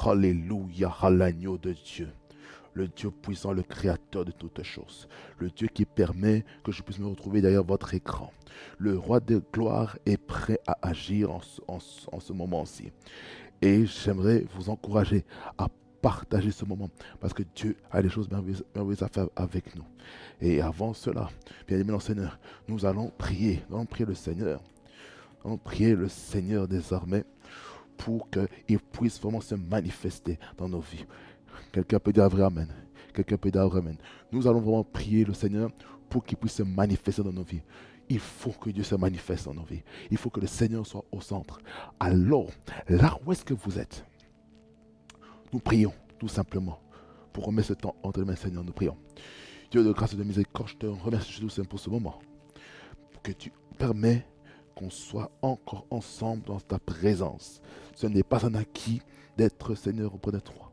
Alléluia, à l'agneau de Dieu. Le Dieu puissant, le créateur de toutes choses. Le Dieu qui permet que je puisse me retrouver derrière votre écran. Le roi de gloire est prêt à agir en ce moment-ci. Et j'aimerais vous encourager à partager ce moment parce que Dieu a des choses merveilleuses à faire avec nous. Et avant cela, bien aimé dans le Seigneur, nous allons prier. Nous allons prier le Seigneur. Nous allons prier le Seigneur désormais pour qu'il puisse vraiment se manifester dans nos vies. Quelqu'un peut dire vrai amen. Quelqu'un peut dire vrai amen. Nous allons vraiment prier le Seigneur pour qu'il puisse se manifester dans nos vies. Il faut que Dieu se manifeste dans nos vies. Il faut que le Seigneur soit au centre. Alors, là où est-ce que vous êtes? Nous prions tout simplement pour remettre ce temps entre les mains, Seigneur. Nous prions. Dieu de grâce et de miséricorde, je te remercie tout simplement pour ce moment. Pour que tu permets qu'on soit encore ensemble dans ta présence. Ce n'est pas un acquis d'être Seigneur auprès de toi.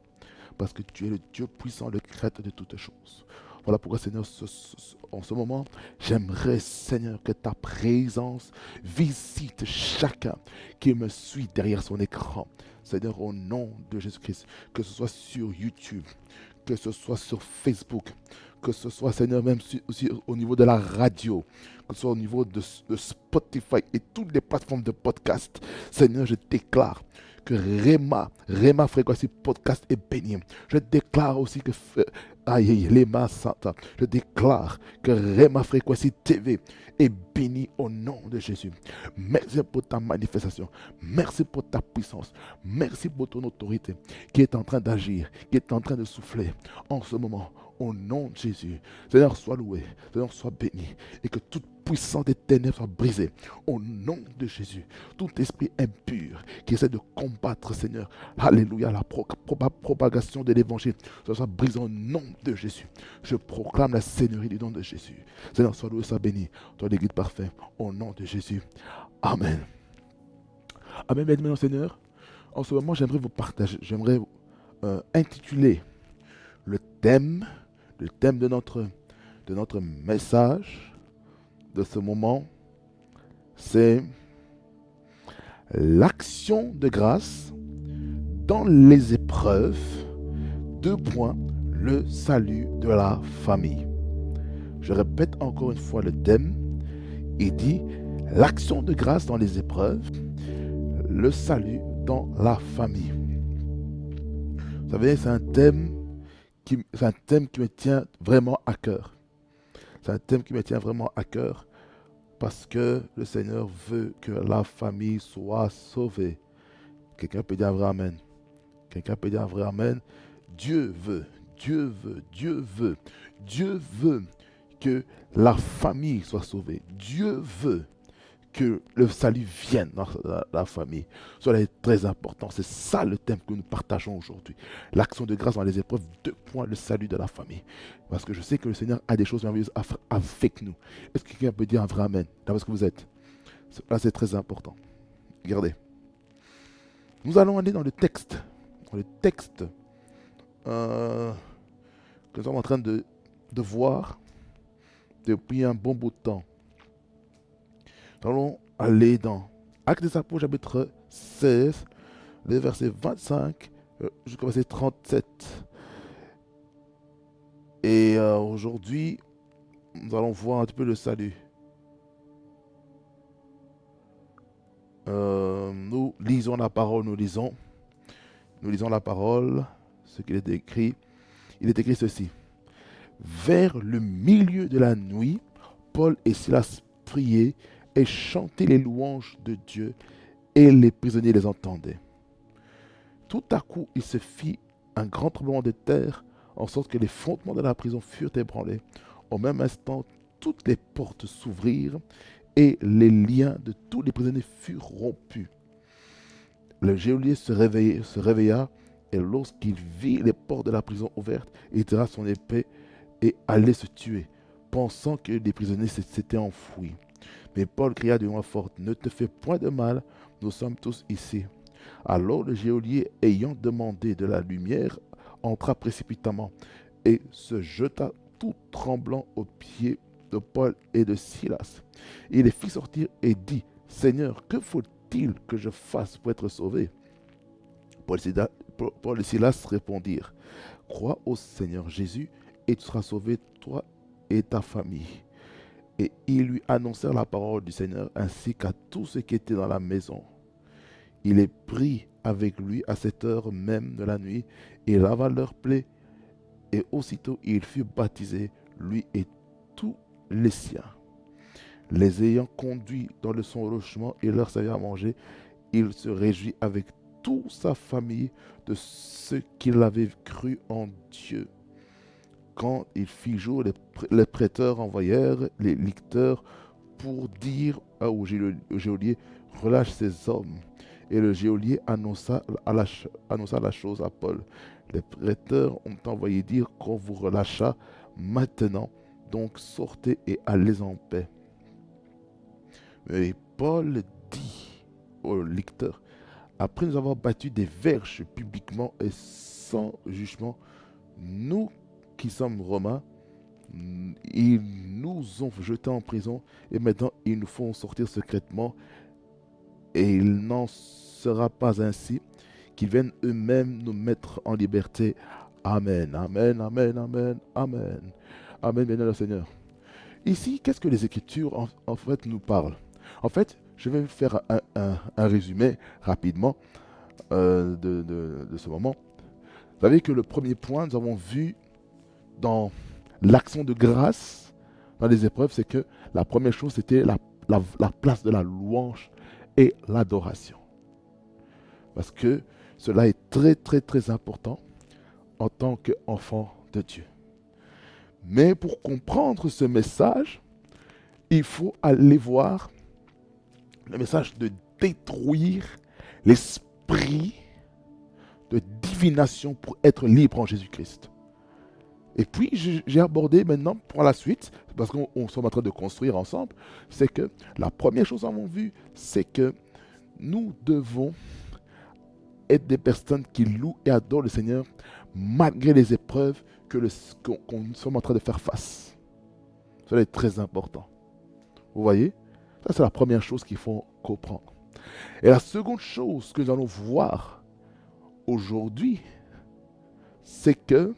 Parce que tu es le Dieu puissant, le créateur de toutes choses. Voilà pourquoi, Seigneur, en ce moment, j'aimerais, Seigneur, que ta présence visite chacun qui me suit derrière son écran. Seigneur, au nom de Jésus-Christ, que ce soit sur YouTube, que ce soit sur Facebook, que ce soit, Seigneur, même aussi au niveau de la radio, que ce soit au niveau de Spotify et toutes les plateformes de podcast. Seigneur, je déclare que Rema Fréquency Podcast est béni. Je déclare aussi que je déclare que Rema Fréquency TV est béni au nom de Jésus. Merci pour ta manifestation. Merci pour ta puissance. Merci pour ton autorité qui est en train d'agir, qui est en train de souffler en ce moment. Au nom de Jésus, Seigneur, sois loué, Seigneur, sois béni, et que toute puissance des ténèbres soit brisée. Au nom de Jésus, tout esprit impur qui essaie de combattre, Seigneur, alléluia, la propagation de l'évangile, soit brisé au nom de Jésus. Je proclame la seigneurie du nom de Jésus. Seigneur, sois loué, sois béni, toi les guides parfaits, au nom de Jésus. Amen. Amen, maintenant, Seigneur. En ce moment, j'aimerais vous partager, j'aimerais intituler le thème de notre message de ce moment, c'est l'action de grâce dans les épreuves, le salut de la famille. Je répète encore une fois le thème, il dit l'action de grâce dans les épreuves, le salut dans la famille. Vous savez, c'est un thème qui me tient vraiment à cœur. C'est un thème qui me tient vraiment à cœur parce que le Seigneur veut que la famille soit sauvée. Quelqu'un peut dire un vrai amen. Quelqu'un peut dire un vrai amen. Dieu veut que la famille soit sauvée. Dieu veut que le salut vienne dans la famille. Cela est très important. C'est ça le thème que nous partageons aujourd'hui. L'action de grâce dans les épreuves, le salut de la famille. Parce que je sais que le Seigneur a des choses merveilleuses à faire avec nous. Est-ce que quelqu'un peut dire un vrai amen là où vous êtes? Là, c'est très important. Regardez. Nous allons aller dans le texte. Dans le texte que nous sommes en train de voir depuis un bon bout de temps. Nous allons aller dans Actes des Apôtres, chapitre 16, les versets 25 jusqu'au verset 37. Et aujourd'hui, nous allons voir un petit peu le salut. Nous lisons la parole, nous lisons la parole, ce qu'il est écrit. Il est écrit ceci. Vers le milieu de la nuit, Paul et Silas priaient et chantaient les louanges de Dieu, et les prisonniers les entendaient. Tout à coup, il se fit un grand tremblement de terre, en sorte que les fondements de la prison furent ébranlés. Au même instant, toutes les portes s'ouvrirent, et les liens de tous les prisonniers furent rompus. Le geôlier se réveilla, et lorsqu'il vit les portes de la prison ouvertes, il tira son épée et allait se tuer, pensant que les prisonniers s'étaient enfouis. Mais Paul cria d'une voix forte, « Ne te fais point de mal, nous sommes tous ici. » Alors le geôlier, ayant demandé de la lumière, entra précipitamment et se jeta tout tremblant aux pieds de Paul et de Silas. Il les fit sortir et dit, « Seigneur, que faut-il que je fasse pour être sauvé ?» Paul et Silas répondirent, crois au Seigneur Jésus et tu seras sauvé, toi et ta famille. Et ils lui annoncèrent la parole du Seigneur ainsi qu'à tous ceux qui étaient dans la maison. Il les prit avec lui à cette heure même de la nuit et lava leurs plaies. Et aussitôt il fut baptisé, lui et tous les siens. Les ayant conduits dans son logement et leur servant à manger, il se réjouit avec toute sa famille de ce qu'il avait cru en Dieu. Quand il fit jour, les prêteurs envoyèrent les licteurs pour dire au geôlier, relâche ces hommes. Et le geôlier annonça la chose à Paul. Les prêteurs ont envoyé dire qu'on vous relâcha maintenant, donc sortez et allez en paix. Et Paul dit au licteur, après nous avoir battu des verges publiquement et sans jugement, nous qui sommes romains, ils nous ont jetés en prison et maintenant ils nous font sortir secrètement et il n'en sera pas ainsi qu'ils viennent eux-mêmes nous mettre en liberté. Amen, amen, amen, amen, amen. Amen, bien le Seigneur. Ici, qu'est-ce que les Écritures en fait nous parlent? En fait, je vais faire un résumé rapidement de ce moment. Vous savez que le premier point, nous avons vu dans l'action de grâce, dans les épreuves, c'est que la première chose, c'était la place de la louange et l'adoration. Parce que cela est très, très, très important en tant qu'enfant de Dieu. Mais pour comprendre ce message, il faut aller voir le message de détruire l'esprit de divination pour être libre en Jésus-Christ. Et puis, j'ai abordé maintenant pour la suite, parce qu'on est en train de construire ensemble, c'est que la première chose qu'on a vue, c'est que nous devons être des personnes qui louent et adorent le Seigneur malgré les épreuves qu'on sommes en train de faire face. Cela est très important. Vous voyez? Ça, c'est la première chose qu'il faut comprendre. Et la seconde chose que nous allons voir aujourd'hui, c'est que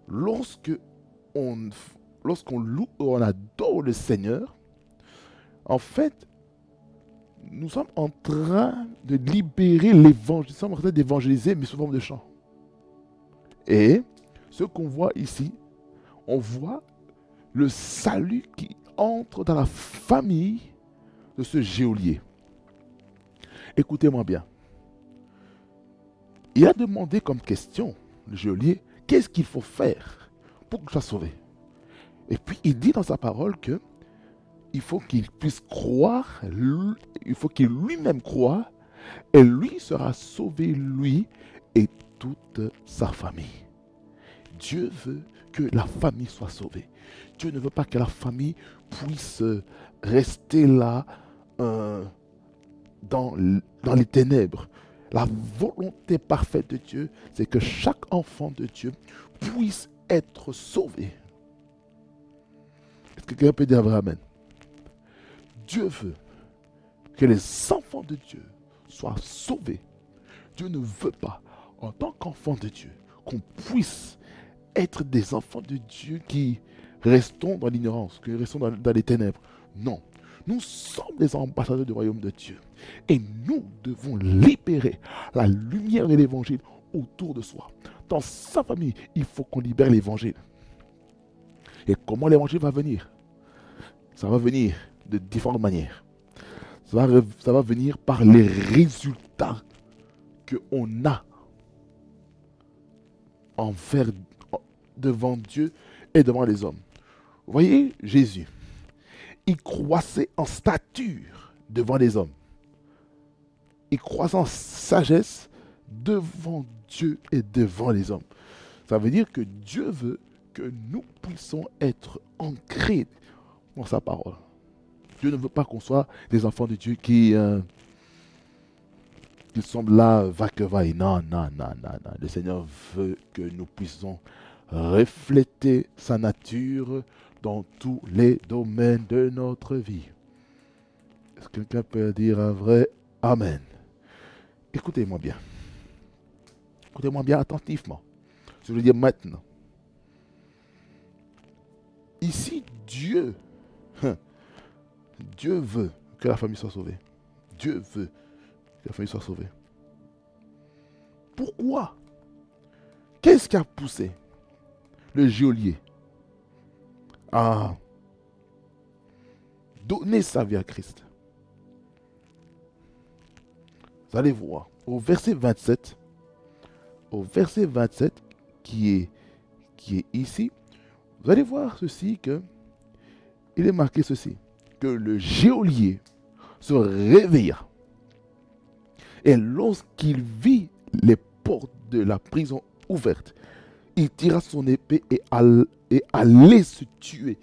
lorsqu'on loue et on adore le Seigneur, en fait, nous sommes en train de libérer l'évangile, nous sommes en train d'évangéliser, mais sous forme de chant. Et ce qu'on voit ici, on voit le salut qui entre dans la famille de ce geôlier. Écoutez-moi bien. Il a demandé comme question, le geôlier, qu'est-ce qu'il faut faire pour que je sois sauvé? Et puis il dit dans sa parole que il faut qu'il puisse croire, il faut qu'il lui-même croie, et lui sera sauvé, lui et toute sa famille. Dieu veut que la famille soit sauvée. Dieu ne veut pas que la famille puisse rester là dans les ténèbres. La volonté parfaite de Dieu, c'est que chaque enfant de Dieu puisse être sauvé. Est-ce que quelqu'un peut dire amen? Dieu veut que les enfants de Dieu soient sauvés. Dieu ne veut pas, en tant qu'enfant de Dieu, qu'on puisse être des enfants de Dieu qui restons dans l'ignorance, qui restons dans les ténèbres. Non, nous sommes des ambassadeurs du royaume de Dieu. Et nous devons libérer la lumière de l'évangile autour de soi. Dans sa famille, il faut qu'on libère l'évangile. Et comment l'évangile va venir? Ça va venir de différentes manières. Ça va venir par les résultats qu'on a devant Dieu et devant les hommes. Vous voyez, Jésus, il croissait en stature devant les hommes. Il croissait en sagesse devant Dieu et devant les hommes. Ça veut dire que Dieu veut que nous puissions être ancrés dans sa parole. Dieu ne veut pas qu'on soit des enfants de Dieu qui sont là, va que vaille. Non, non, non, non, non. Le Seigneur veut que nous puissions refléter sa nature dans tous les domaines de notre vie. Est-ce que quelqu'un peut dire un vrai Amen? Écoutez-moi bien. Écoutez-moi bien attentivement. Je veux dire maintenant. Ici, Dieu, Dieu veut que la famille soit sauvée. Dieu veut que la famille soit sauvée. Pourquoi? Qu'est-ce qui a poussé le geôlier à donner sa vie à Christ? Vous allez voir, au verset 27, qui est ici, vous allez voir ceci, que il est marqué ceci, que le geôlier se réveilla. Et lorsqu'il vit les portes de la prison ouvertes, il tira son épée et allait se tuer,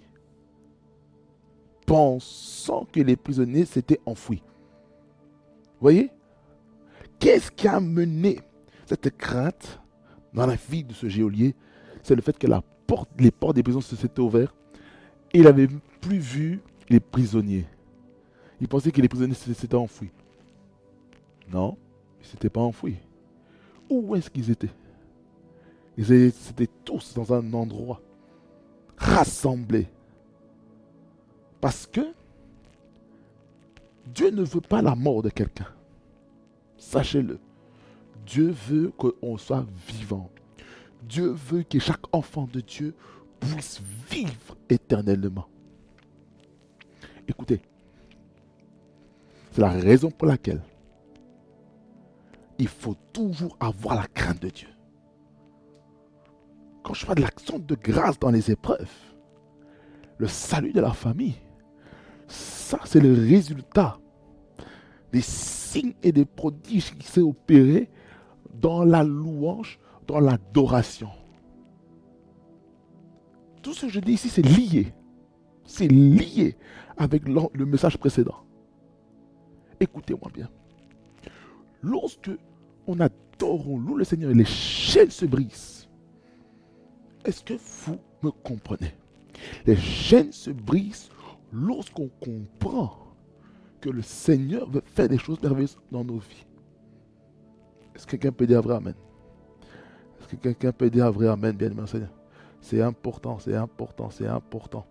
pensant que les prisonniers s'étaient enfouis. Voyez? Qu'est-ce qui a mené cette crainte dans la vie de ce geôlier? C'est le fait que les portes des prisons s'étaient ouvertes et il n'avait plus vu les prisonniers. Il pensait que les prisonniers s'étaient enfouis. Non, ils ne s'étaient pas enfouis. Où est-ce qu'ils étaient? Ils étaient tous dans un endroit, rassemblés. Parce que Dieu ne veut pas la mort de quelqu'un. Sachez-le. Dieu veut qu'on soit vivant. Dieu veut que chaque enfant de Dieu puisse vivre éternellement. Écoutez, c'est la raison pour laquelle il faut toujours avoir la crainte de Dieu. Quand je parle de l'action de grâce dans les épreuves, le salut de la famille, ça c'est le résultat des signes et des prodiges qui s'est opéré dans la louange, dans l'adoration. Tout ce que je dis ici, c'est lié. C'est lié avec le message précédent. Écoutez-moi bien. Lorsque on adore, on loue le Seigneur et les chaînes se brisent, est-ce que vous me comprenez? Les chaînes se brisent lorsqu'on comprend que le Seigneur veut faire des choses merveilleuses dans nos vies. Est-ce que quelqu'un peut dire vrai amen? Est-ce que quelqu'un peut dire vrai amen, bien-aimé Seigneur? C'est important, c'est important, c'est important.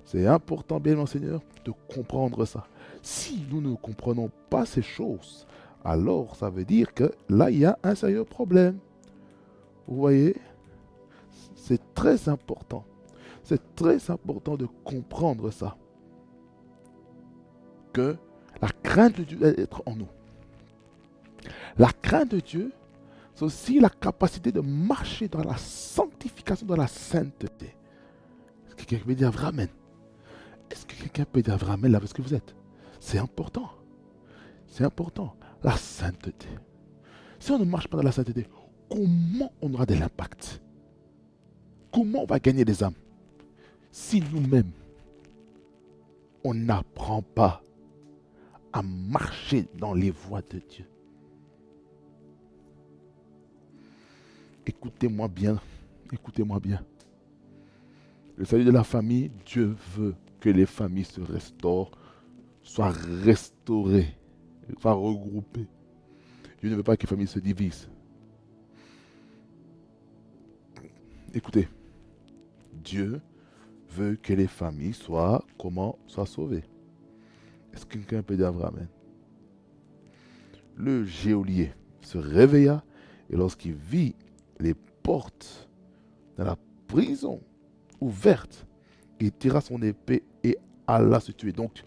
C'est important, bien-aimé Seigneur, de comprendre ça. Si nous ne comprenons pas ces choses, alors ça veut dire que là, il y a un sérieux problème. Vous voyez? C'est très important. C'est très important de comprendre ça. Que la crainte de Dieu doit être en nous. La crainte de Dieu, c'est aussi la capacité de marcher dans la sanctification, dans la sainteté. Est-ce que quelqu'un peut dire vrai amen? Est-ce que quelqu'un peut dire vrai amen là où est-ce que vous êtes? C'est important. C'est important. La sainteté. Si on ne marche pas dans la sainteté, comment on aura de l'impact? Comment on va gagner des âmes? Si nous-mêmes, on n'apprend pas à marcher dans les voies de Dieu. Écoutez-moi bien, écoutez-moi bien. Le salut de la famille, Dieu veut que les familles se restaurent, soient restaurées, soient regroupées. Dieu ne veut pas que les familles se divisent. Écoutez, Dieu veut que les familles soient sauvées. Est-ce que quelqu'un peut dire vrai amen? Le geôlier se réveilla et lorsqu'il vit les portes de la prison ouvertes, il tira son épée et alla se tuer. Donc,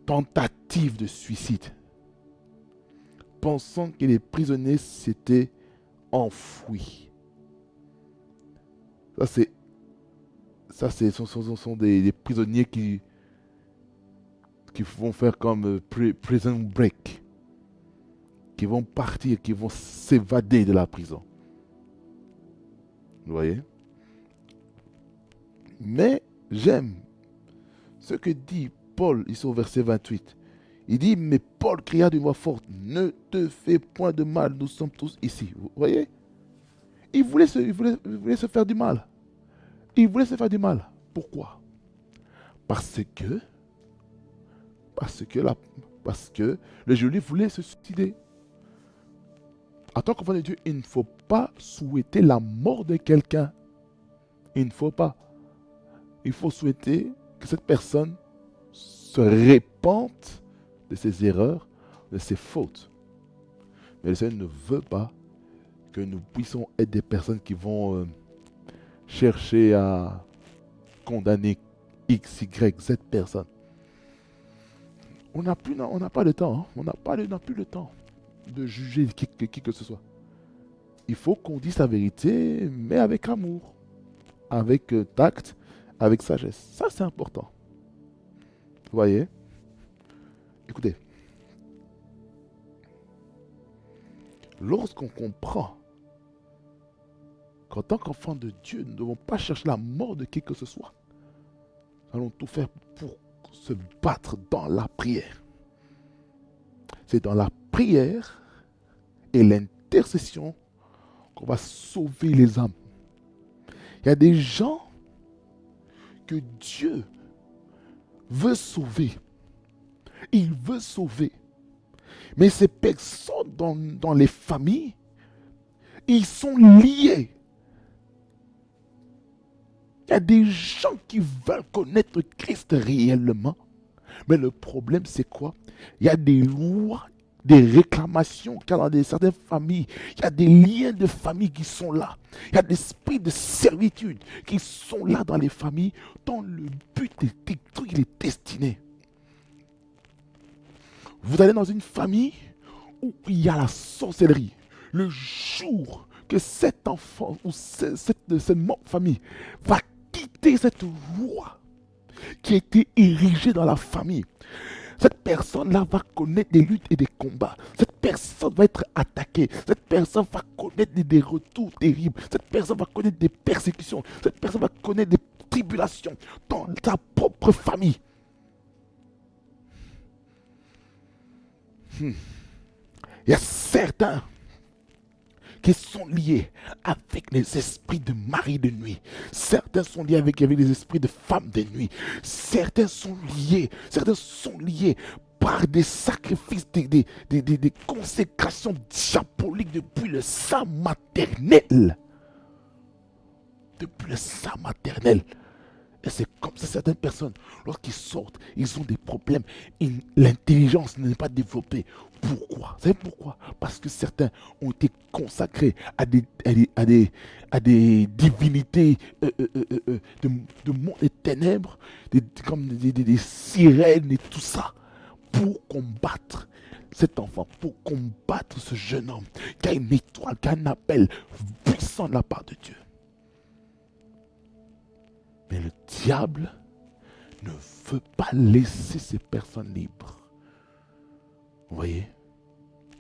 tentative de suicide. Pensant que les prisonniers s'étaient enfouis. Ce sont des prisonniers qui vont faire comme prison break. Qui vont partir, qui vont s'évader de la prison. Vous voyez? Mais j'aime ce que dit Paul ici au verset 28. Il dit, mais Paul cria d'une voix forte, ne te fais point de mal, nous sommes tous ici. Vous voyez? Il voulait se faire du mal. Il voulait se faire du mal. Pourquoi? Parce que le geôlier voulait se suicider. En tant qu'enfant de Dieu, il ne faut pas souhaiter la mort de quelqu'un. Il ne faut pas. Il faut souhaiter que cette personne se répande de ses erreurs, de ses fautes. Mais le Seigneur ne veut pas que nous puissions être des personnes qui vont chercher à condamner X, Y, Z personnes. On n'a pas le temps. Hein. On n'a plus le temps de juger qui que ce soit. Il faut qu'on dise la vérité, mais avec amour, avec tact, avec sagesse. Ça, c'est important. Vous voyez? Écoutez, lorsqu'on comprend qu'en tant qu'enfant de Dieu, nous ne devons pas chercher la mort de qui que ce soit, nous allons tout faire pour se battre dans la prière. C'est dans la prière et l'intercession qu'on va sauver les âmes. Il y a des gens que Dieu veut sauver. Il veut sauver. Mais ces personnes dans les familles, ils sont liés. Il y a des gens qui veulent connaître Christ réellement. Mais le problème, c'est quoi? Il y a des lois, des réclamations qu'il y a dans certaines familles. Il y a des liens de famille qui sont là. Il y a des esprits de servitude qui sont là dans les familles dont le but est détruire les destinées. Vous allez dans une famille où il y a la sorcellerie. Le jour que cet enfant ou cette famille va quitter cette loi qui a été érigée dans la famille, cette personne-là va connaître des luttes et des combats. Cette personne va être attaquée. Cette personne va connaître des retours terribles. Cette personne va connaître des persécutions. Cette personne va connaître des tribulations dans sa propre famille. Il y a certains qui sont liés avec les esprits de mari de nuit. Certains sont liés avec les esprits de femme de nuit. Certains sont liés par des sacrifices, des consécrations diaboliques depuis le sein maternel. Depuis le sein maternel. Et c'est comme ça, certaines personnes, lorsqu'ils sortent, ils ont des problèmes. L'intelligence n'est pas développée. Pourquoi? Vous savez pourquoi? Parce que certains ont été consacrés à des divinités de monde et ténèbres, comme des sirènes et tout ça, pour combattre cet enfant, pour combattre ce jeune homme qui a une étoile, qui a un appel puissant de la part de Dieu. Mais le diable ne veut pas laisser ces personnes libres. Vous voyez?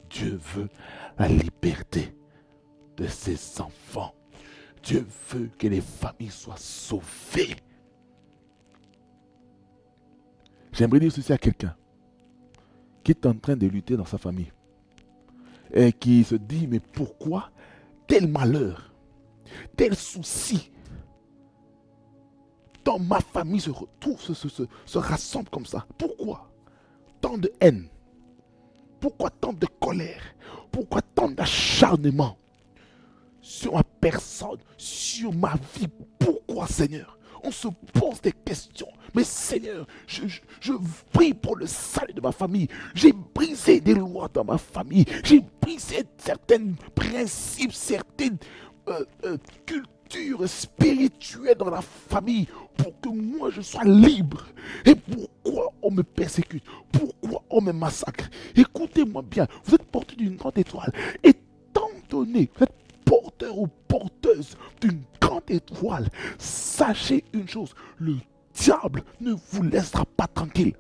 Dieu veut la liberté de ses enfants. Dieu veut que les familles soient sauvées. J'aimerais dire ceci à quelqu'un qui est en train de lutter dans sa famille et qui se dit, mais pourquoi tel malheur, tel souci dans ma famille se retrouve, se rassemble comme ça? Pourquoi tant de haine? Pourquoi tant de colère? Pourquoi tant d'acharnement sur ma personne, sur ma vie? Pourquoi, Seigneur? On se pose des questions. Mais Seigneur, je prie pour le salut de ma famille. J'ai brisé des lois dans ma famille. J'ai brisé certains principes, certaines cultures spirituelles dans la famille pour que moi je sois libre. Et pourquoi on me persécute? Pourquoi on me massacre? Écoutez-moi bien, vous êtes porteur d'une grande étoile. Étant donné que vous êtes porteur ou porteuse d'une grande étoile, sachez une chose, le diable ne vous laissera pas tranquille.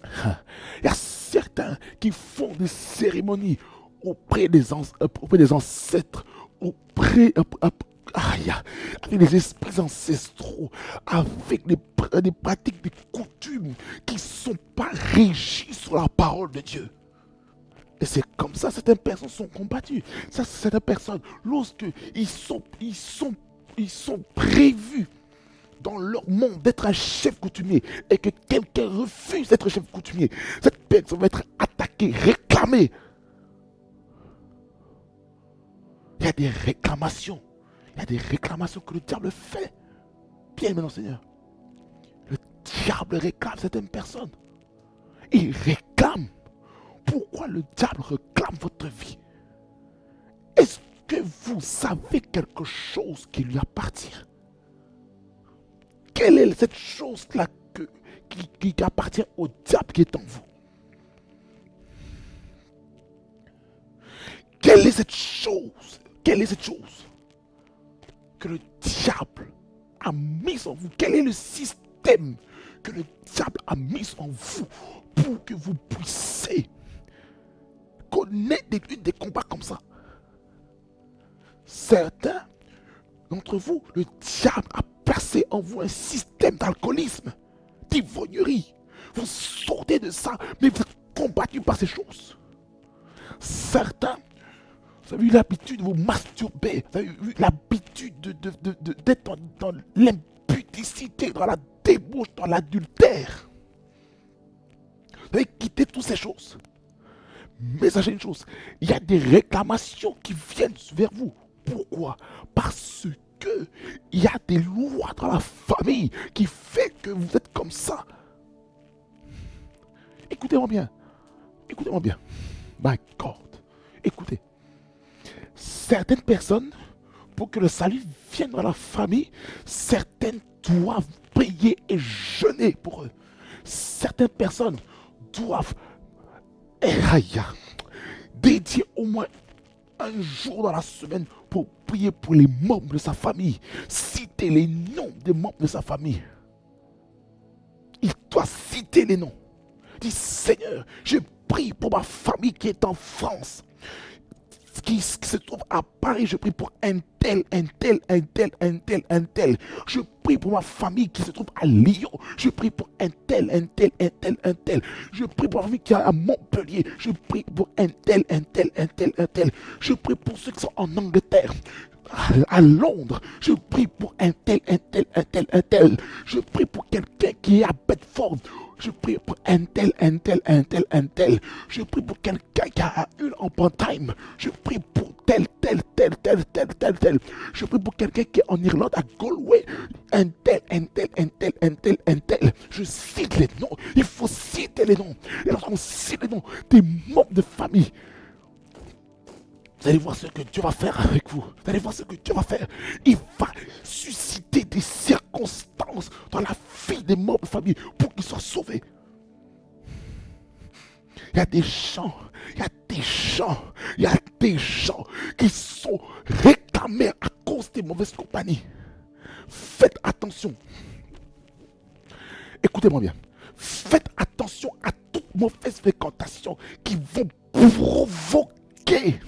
Il y a certains qui font des cérémonies auprès des ancêtres, avec les esprits ancestraux, avec des pratiques, des coutumes qui ne sont pas régies sur la parole de Dieu. Et c'est comme ça, certaines personnes sont combattues. Certaines personnes, lorsqu'ils sont prévus dans leur monde d'être un chef coutumier et que quelqu'un refuse d'être chef coutumier, cette personne va être attaquée, réclamée. y a des réclamations. Il y a des réclamations que le diable fait. Bien maintenant, Seigneur. Le diable réclame certaines personnes. Il réclame. Pourquoi le diable réclame votre vie? Est-ce que vous savez quelque chose qui lui appartient? Quelle est cette chose-là qui appartient au diable qui est en vous? Quelle est cette chose? Quelle est cette chose que le diable a mis en vous? Quel est le système que le diable a mis en vous pour que vous puissiez connaître des combats comme ça? Certains d'entre vous, le diable a placé en vous un système d'alcoolisme, d'ivrognerie. Vous sortez de ça, mais vous êtes combattu par ces choses. Certains, vous avez eu l'habitude de vous masturber, vous avez eu l'habitude d'être dans l'impudicité, dans la débauche, dans l'adultère. Vous avez quitté toutes ces choses. Mais sachez une chose, il y a des réclamations qui viennent vers vous. Pourquoi? Parce que il y a des lois dans la famille qui fait que vous êtes comme ça. Écoutez-moi bien. Écoutez-moi bien. My God. Écoutez. Certaines personnes, pour que le salut vienne dans la famille, certaines doivent prier et jeûner pour eux. Certaines personnes doivent dédier au moins un jour dans la semaine pour prier pour les membres de sa famille. Citer les noms des membres de sa famille. Il doit citer les noms. Il dit, Seigneur, je prie pour ma famille qui est en France, qui se trouve à Paris. Je prie pour un tel, un tel, un tel, un tel, un tel. Je prie pour ma famille qui se trouve à Lyon. Je prie pour un tel, un tel, un tel, un tel. Je prie pour ma famille qui est à Montpellier. Je prie pour un tel, un tel, un tel, un tel. Je prie pour ceux qui sont en Angleterre, à Londres. Je prie pour un tel, un tel, un tel, un tel. Je prie pour quelqu'un qui est à Bedford. Je prie pour un tel, un tel, un tel, un tel. Je prie pour quelqu'un qui a une en part-time. Je prie pour tel, tel, tel, tel, tel, tel, tel. Je prie pour quelqu'un qui est en Irlande, à Galway. Un tel, un tel, un tel, un tel, un tel. Je cite les noms. Il faut citer les noms. Et lorsqu'on cite les noms des membres de famille, vous allez voir ce que Dieu va faire avec vous. Vous allez voir ce que Dieu va faire. Il va susciter des circonstances dans la vie des membres de famille pour qu'ils soient sauvés. Il y a des gens, il y a des gens, il y a des gens qui sont réclamés à cause des mauvaises compagnies. Faites attention. Écoutez-moi bien. Faites attention à toute mauvaise fréquentation qui vont provoquer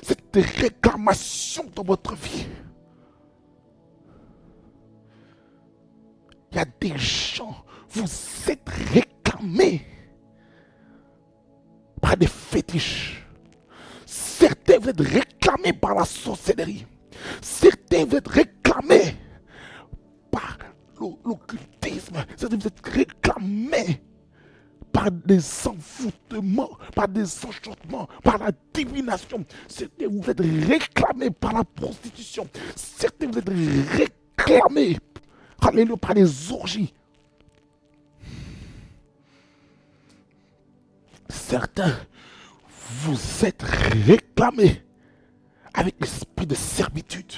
cette réclamation dans votre vie. Il y a des gens, vous êtes réclamés par des fétiches. Certains vous êtes réclamés par la sorcellerie. Certains vous êtes réclamés par l'occultisme. Certains vous êtes réclamés par des envoûtements, par des enchantements, par la divination. Certains vous êtes réclamés par la prostitution. Certains vous êtes réclamés, alléluia, par les orgies. Certains vous êtes réclamés avec l'esprit de servitude.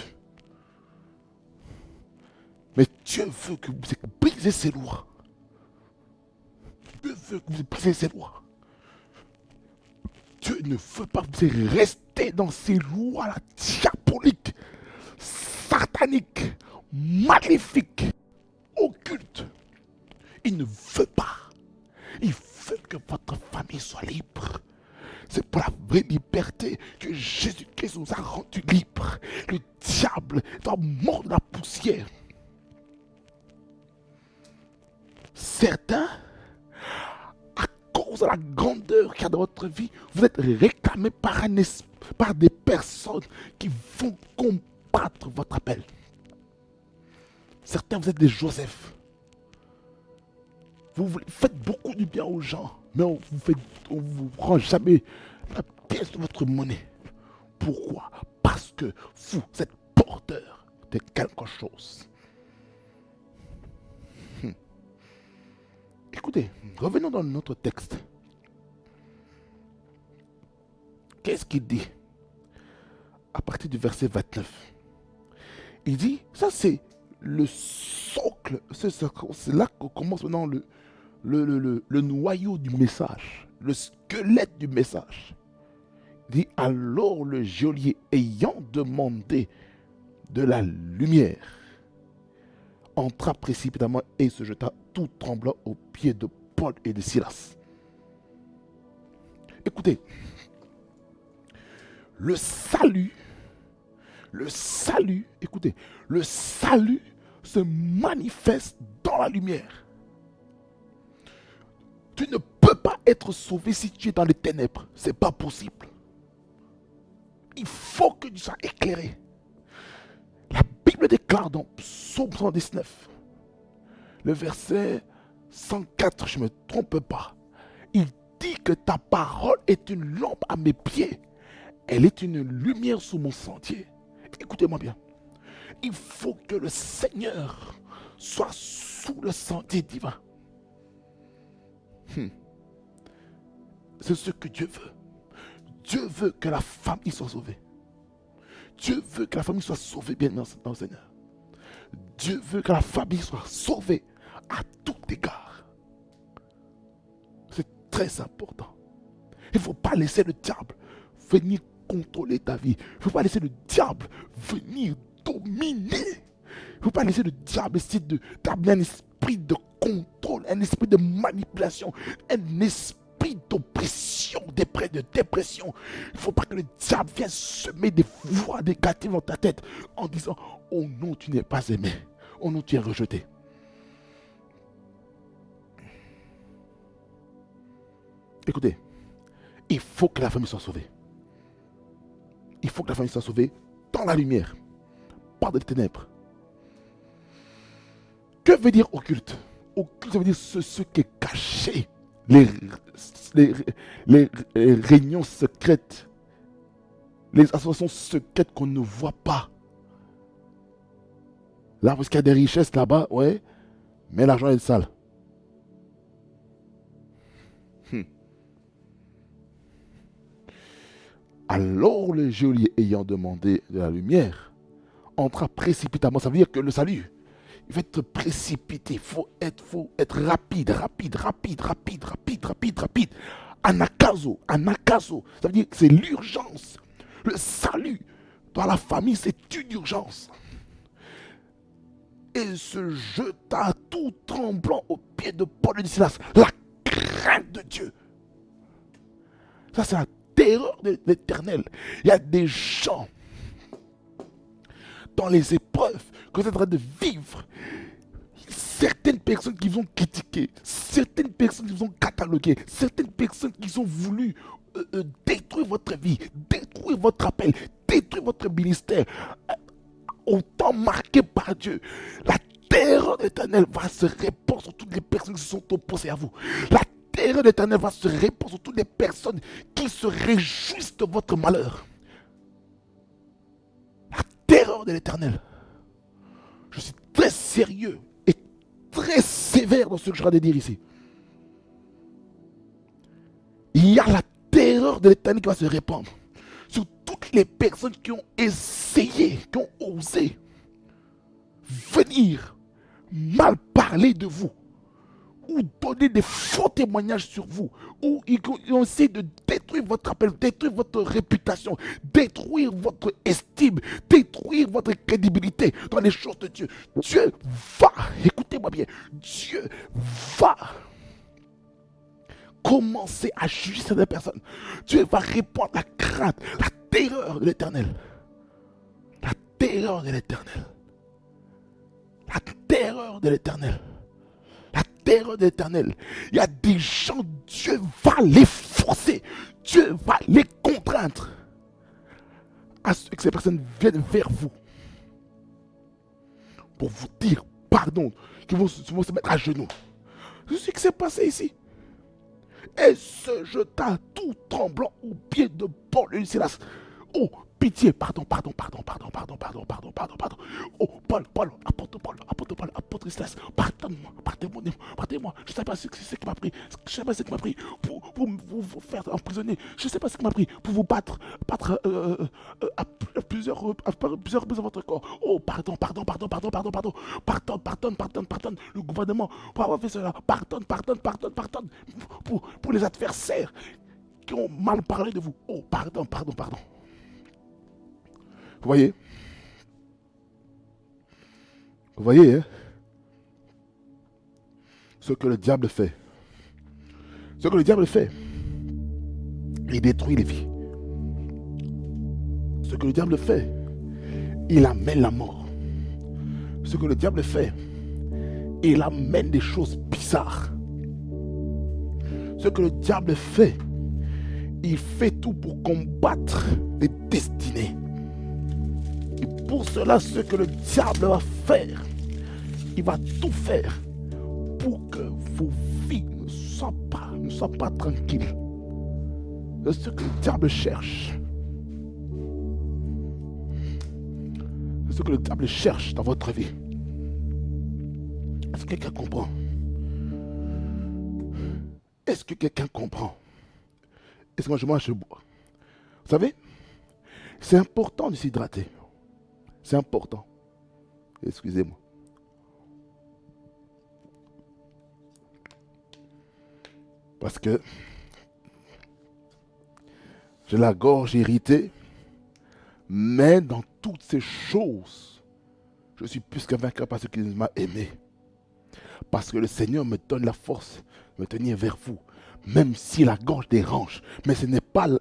Mais Dieu veut que vous brisez ces lois. Dieu veut que vous brisez ces lois. Dieu ne veut pas que vous rester dans ces lois-là diaboliques, sataniques, maléfiques, occultes. Il ne veut pas. Il veut que votre famille soit libre. C'est pour la vraie liberté que Jésus-Christ nous a rendus libres. Le diable doit mordre la poussière. Certains, à cause de la grandeur qu'il y a dans votre vie, vous êtes réclamés par des personnes qui vont combattre votre appel. Certains, vous êtes des Joseph. Vous faites beaucoup du bien aux gens, mais on ne vous rend jamais la pièce de votre monnaie. Pourquoi? parce que vous êtes porteur de quelque chose. Écoutez, revenons dans notre texte. Qu'est-ce qu'il dit à partir du verset 29? Il dit, ça c'est le socle, c'est là que commence maintenant le noyau du message, le squelette du message. Il dit, alors le geôlier ayant demandé de la lumière, entra précipitamment et se jeta tout tremblant aux pieds de Paul et de Silas. Écoutez, le salut, écoutez, le salut se manifeste dans la lumière. Tu ne peux pas être sauvé si tu es dans les ténèbres. C'est pas possible. Il faut que tu sois éclairé. La Bible déclare dans Psaume 119, le verset 104, je ne me trompe pas. Il dit que ta parole est une lampe à mes pieds. Elle est une lumière sous mon sentier. Écoutez-moi bien. Il faut que le Seigneur soit sous le sentier divin. C'est ce que Dieu veut. Dieu veut que la famille soit sauvée. Dieu veut que la famille soit sauvée bien dans le Seigneur. Dieu veut que la famille soit sauvée à tout égard. C'est très important. Il ne faut pas laisser le diable venir contrôler ta vie. Il ne faut pas laisser le diable venir dominer. Il ne faut pas laisser le diable essayer d'amener un esprit de contrôle, un esprit de manipulation, un esprit d'oppression, de dépression. Il ne faut pas que le diable vienne semer des voix négatives dans ta tête en disant « Oh non, tu n'es pas aimé. Oh non, tu es rejeté. » Écoutez, il faut que la famille soit sauvée. Il faut que la famille soit sauvée dans la lumière, pas dans les ténèbres. Que veut dire occulte? Occulte, ça veut dire ce qui est caché. Les réunions secrètes, les associations secrètes qu'on ne voit pas. Là, parce qu'il y a des richesses là-bas, ouais, mais l'argent est sale. Alors le geôlier ayant demandé de la lumière, entra précipitamment. Ça veut dire que le salut, il va être précipité. Il faut être rapide. Anakazo. Ça veut dire que c'est l'urgence. Le salut dans la famille, c'est une urgence. Et se jeta tout tremblant aux pieds de Paul et de Silas. La crainte de Dieu. Ça, c'est la terreur de l'Éternel. Il y a des gens dans les épreuves que vous êtes en train de vivre. Certaines personnes qui vous ont critiqué, certaines personnes qui vous ont catalogué, certaines personnes qui ont voulu détruire votre vie, détruire votre appel, détruire votre ministère, autant marqué par Dieu. La terreur de l'Éternel va se répandre sur toutes les personnes qui se sont opposées à vous. La terreur de l'Éternel va se répandre sur toutes les personnes qui se réjouissent de votre malheur. La terreur de l'Éternel. Je suis très sérieux et très sévère dans ce que je vais dire ici. Il y a la terreur de l'Éternel qui va se répandre sur toutes les personnes qui ont essayé, qui ont osé venir mal parler de vous, ou donner des faux témoignages sur vous, ou ils ont essayé de détruire votre appel, détruire votre réputation, détruire votre estime, détruire votre crédibilité dans les choses de Dieu. Dieu va, écoutez-moi bien, Dieu va commencer à juger certaines personnes. Dieu va répondre à la crainte, la terreur de l'Éternel. La terreur de l'Éternel. La terreur de l'Éternel. La terreur de l'Éternel. Il y a des gens, Dieu va les forcer. Dieu va les contraindre à ce que ces personnes viennent vers vous pour vous dire pardon, qu'ils vont se mettre à genoux. C'est ce qui s'est passé ici. Et se jeta tout tremblant aux pieds de Paul et de Silas. Aux pitié, pardon. Oh, Paul, apôtre Stace, pardonnez-moi. Je ne sais pas ce qui m'a pris. Je ne sais pas ce qui m'a pris pour vous faire emprisonner. Je ne sais pas ce qui m'a pris pour vous battre à plusieurs reprises dans votre corps. Oh, pardon. Pardonne le gouvernement pour avoir fait cela. Pardonne pour les adversaires qui ont mal parlé de vous. Oh, pardon. Vous voyez, hein? Ce que le diable fait. Il détruit les vies. Ce que le diable fait, il amène la mort. Ce que le diable fait, il amène des choses bizarres. Ce que le diable fait, il fait tout pour combattre les destinées. Et pour cela, ce que le diable va faire, il va tout faire pour que vos vies ne soient pas tranquilles. C'est ce que le diable cherche. C'est ce que le diable cherche dans votre vie. Est-ce que quelqu'un comprend? Est-ce que quelqu'un comprend? Est-ce que moi je bois? Vous savez, c'est important de s'hydrater. C'est important. Excusez-moi. Parce que j'ai la gorge irritée, mais dans toutes ces choses, je suis plus qu'un vainqueur parce qu'il m'a aimé. Parce que le Seigneur me donne la force de me tenir vers vous. Même si la gorge dérange, mais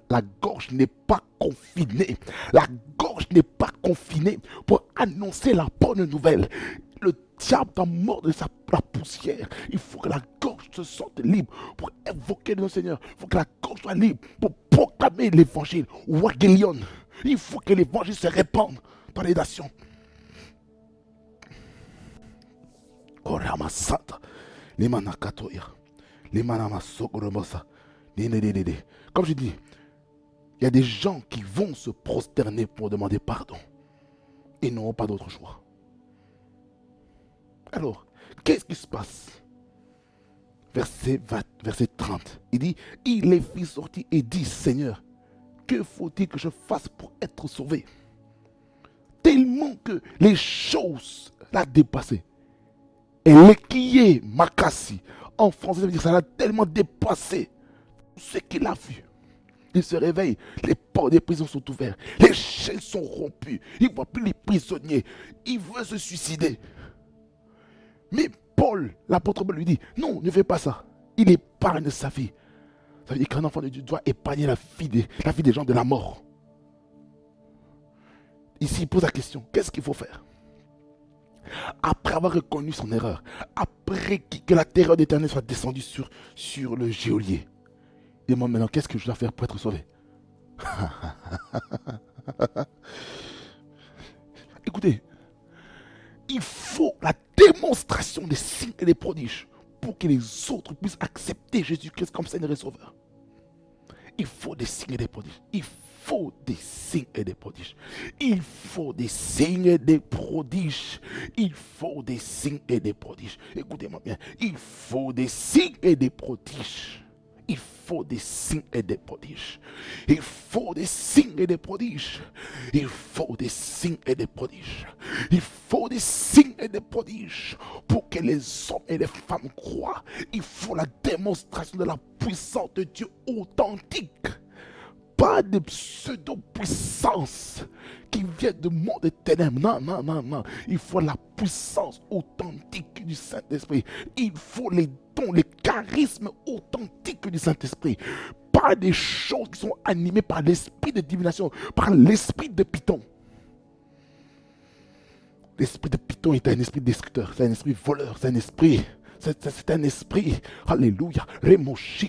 la gorge n'est pas confinée. La gorge n'est pas confinée pour annoncer la bonne nouvelle. Le diable doit mordre la poussière. Il faut que la gorge se sente libre pour évoquer le Seigneur. Il faut que la gorge soit libre pour proclamer l'évangile. Wagelion. Il faut que l'évangile se répande dans les nations. Orama Santa, les manakatoya, les manamasokoromasa, comme je dis, il y a des gens qui vont se prosterner pour demander pardon et n'auront pas d'autre choix. Alors, qu'est-ce qui se passe? Verset 30, il dit, il les fit sortir et dit, Seigneur, que faut-il que je fasse pour être sauvé? Tellement que les choses l'ont dépassé. Et l'équillé Makassi, en français, ça veut dire ça l'a tellement dépassé tout ce qu'il a vu. Il se réveille, les portes des prisons sont ouvertes, les chaînes sont rompues, il ne voit plus les prisonniers, il veut se suicider. Mais Paul, l'apôtre Paul lui dit, non, ne fais pas ça. Il épargne sa vie. Ça veut dire qu'un enfant de Dieu doit épargner la vie des gens de la mort. Ici, il pose la question, qu'est-ce qu'il faut faire? Après avoir reconnu son erreur, après que la terreur d'Éternel soit descendue sur le geôlier, il demande maintenant, qu'est-ce que je dois faire pour être sauvé? Écoutez, il faut la démonstration des signes et des prodiges pour que les autres puissent accepter Jésus-Christ comme Seigneur et Sauveur. Il faut des signes et des prodiges. Il faut des signes et des prodiges. Il faut des signes et des prodiges. Il faut des signes et des prodiges. Écoutez-moi bien. Il faut des signes et des prodiges. Il faut des signes et des prodiges. Il faut des signes et des prodiges. Il faut des signes et des prodiges. Il faut des signes et des prodiges pour que les hommes et les femmes croient. Il faut la démonstration de la puissance de Dieu authentique. Pas de pseudo-puissance qui vient du monde des ténèbres. Non. Il faut la puissance authentique du Saint-Esprit. Il faut les dons, les charismes authentiques du Saint-Esprit. Pas des choses qui sont animées par l'esprit de divination, par l'esprit de Python. L'esprit de Python est un esprit destructeur, c'est un esprit voleur, c'est un esprit... C'est un esprit, alléluia, l'esprit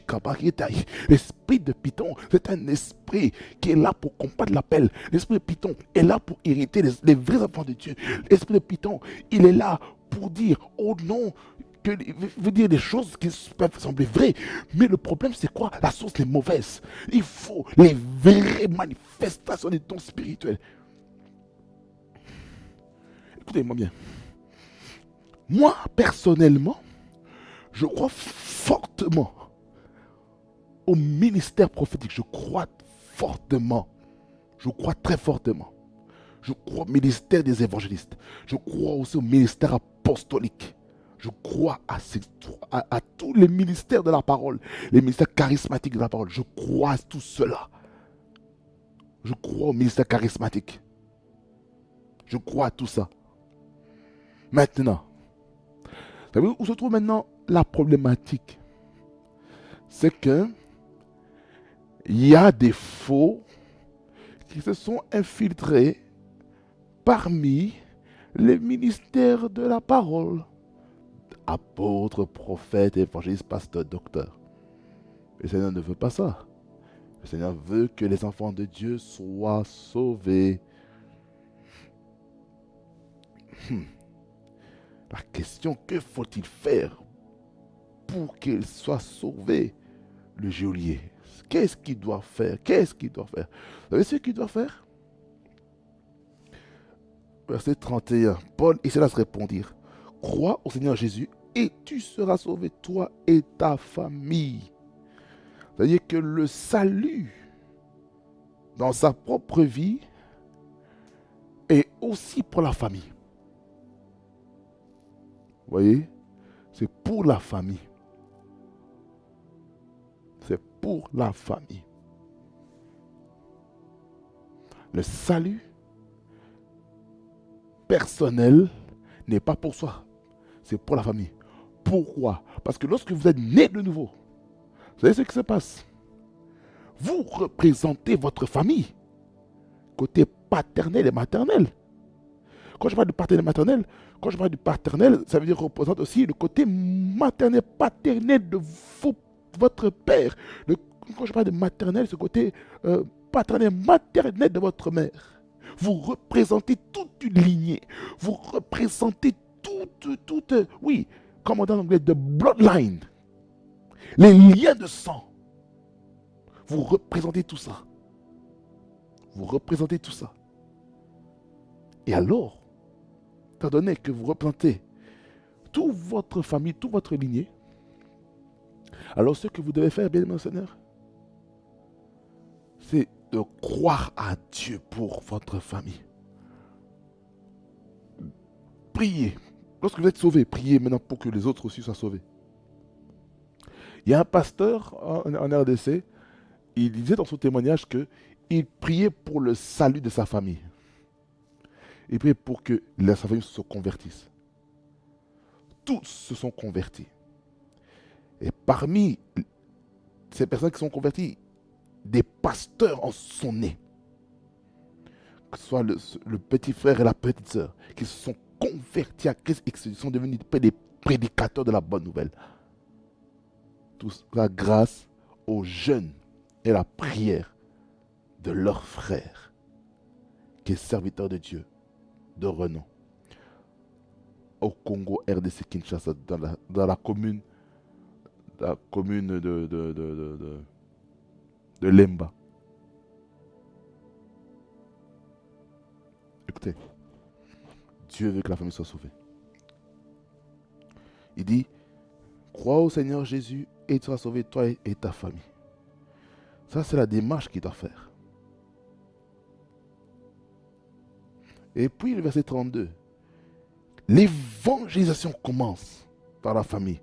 de Python, c'est un esprit qui est là pour combattre l'appel. L'esprit de Python est là pour irriter les vrais enfants de Dieu. L'esprit de Python, il est là pour dire, oh non, veut dire des choses qui peuvent sembler vraies. Mais le problème, c'est quoi? La source est mauvaise. Il faut les vraies manifestations des dons spirituels. Écoutez-moi bien. Moi, personnellement, je crois fortement au ministère prophétique. Je crois fortement. Je crois très fortement. Je crois au ministère des évangélistes. Je crois aussi au ministère apostolique. Je crois à tous les ministères de la parole, les ministères charismatiques de la parole. Je crois à tout cela. Je crois au ministère charismatique. Je crois à tout ça. Maintenant, vous savez où se trouve maintenant la problématique? C'est que il y a des faux qui se sont infiltrés parmi les ministères de la parole. Apôtres, prophètes, évangélistes, pasteurs, docteurs. Le Seigneur ne veut pas ça. Le Seigneur veut que les enfants de Dieu soient sauvés. La question, que faut-il faire pour qu'ils soient sauvés? Le geôlier, qu'est-ce qu'il doit faire? Qu'est-ce qu'il doit faire? Vous savez ce qu'il doit faire? Verset 31. Paul et Silas répondirent: crois au Seigneur Jésus et tu seras sauvé, toi et ta famille. C'est-à-dire que le salut dans sa propre vie est aussi pour la famille. Vous voyez? C'est pour la famille. C'est pour la famille. Le salut personnel n'est pas pour soi. C'est pour la famille. Pourquoi? Parce que lorsque vous êtes né de nouveau, vous savez ce qui se passe? Vous représentez votre famille, côté paternel et maternel. Quand je parle de paternel et maternel, quand je parle du paternel, ça veut dire représente aussi le côté maternel, paternel de votre père. Quand je parle de maternel, c'est le côté paternel, maternel de votre mère. Vous représentez toute une lignée. Vous représentez toute, oui, comme on dit en anglais, de bloodline. Les liens de sang. Vous représentez tout ça. Vous représentez tout ça. Et alors, étant donné que vous représentez toute votre famille, toute votre lignée, alors ce que vous devez faire, bien aimé Seigneur, c'est de croire à Dieu pour votre famille. Priez. Lorsque vous êtes sauvé, priez maintenant pour que les autres aussi soient sauvés. Il y a un pasteur en RDC, il disait dans son témoignage qu'il priait pour le salut de sa famille. Il priait pour que sa famille se convertisse. Tous se sont convertis. Et parmi ces personnes qui sont converties, des pasteurs en sont nés. Que ce soit le petit frère et la petite sœur, qui se sont convertis à Christ et qui sont devenus des prédicateurs de la bonne nouvelle. Tout ça grâce au jeûne et la prière de leur frère, qui est serviteur de Dieu, de renom, au Congo, RDC, Kinshasa, dans la commune de Lemba. Écoutez, Dieu veut que la famille soit sauvée. Il dit, crois au Seigneur Jésus et tu seras sauvé, toi et ta famille. Ça, c'est la démarche qu'il doit faire. Et puis le verset 32. L'évangélisation commence par la famille.